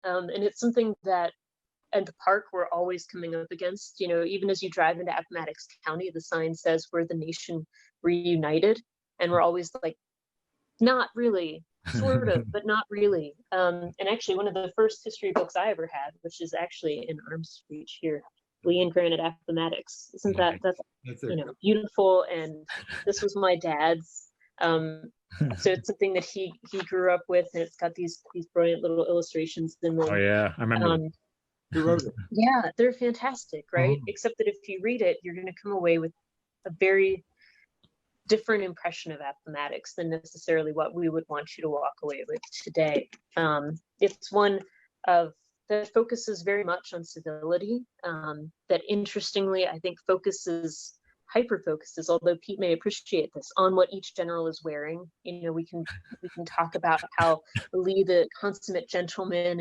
And it's something that at the park we're always coming up against. Even as you drive into Appomattox County, the sign says we're the nation reunited, and we're always like, not really, sort of, but not really. And actually, one of the first history books I ever had, which is actually in arm's reach here, Lee and Granite Appomattox. Isn't that's beautiful? And this was my dad's. So it's something that he grew up with, and it's got these brilliant little illustrations in them. Oh yeah, I remember. Who wrote it? Yeah, they're fantastic, right? Except that if you read it, you're going to come away with a very different impression of Appomattox than necessarily what we would want you to walk away with today. It's one that focuses very much on civility, that interestingly, I think hyper-focuses, although Pete may appreciate this, on what each general is wearing. We can talk about how Lee, the consummate gentleman,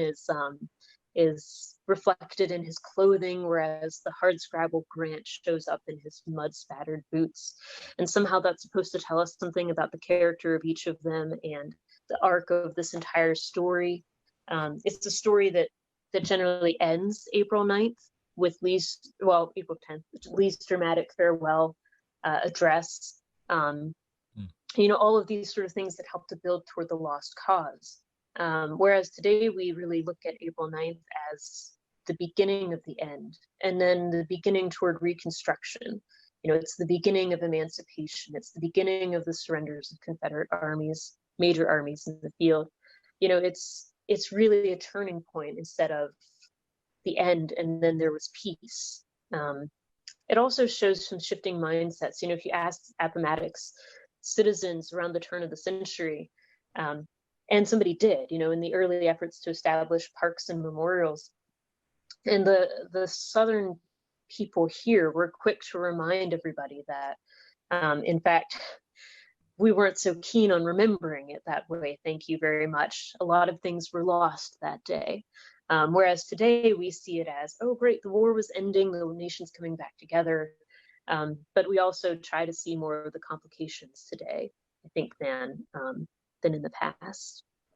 is reflected in his clothing, whereas the hardscrabble Grant shows up in his mud-spattered boots. And somehow that's supposed to tell us something about the character of each of them and the arc of this entire story. It's a story that generally ends April 9th with April 10th, Lee's dramatic farewell address. All of these sort of things that help to build toward the lost cause. Whereas today we really look at April 9th as the beginning of the end, and then the beginning toward Reconstruction. It's the beginning of emancipation. It's the beginning of the surrenders of Confederate armies, major armies in the field. It's really a turning point instead of the end, and then there was peace. It also shows some shifting mindsets. If you ask Appomattox citizens around the turn of the century, and somebody did, in the early efforts to establish parks and memorials. And the Southern people here were quick to remind everybody that, in fact, we weren't so keen on remembering it that way. Thank you very much. A lot of things were lost that day. Whereas today we see it as, oh, great, the war was ending, the nation's coming back together. But we also try to see more of the complications today, I think, than in the past.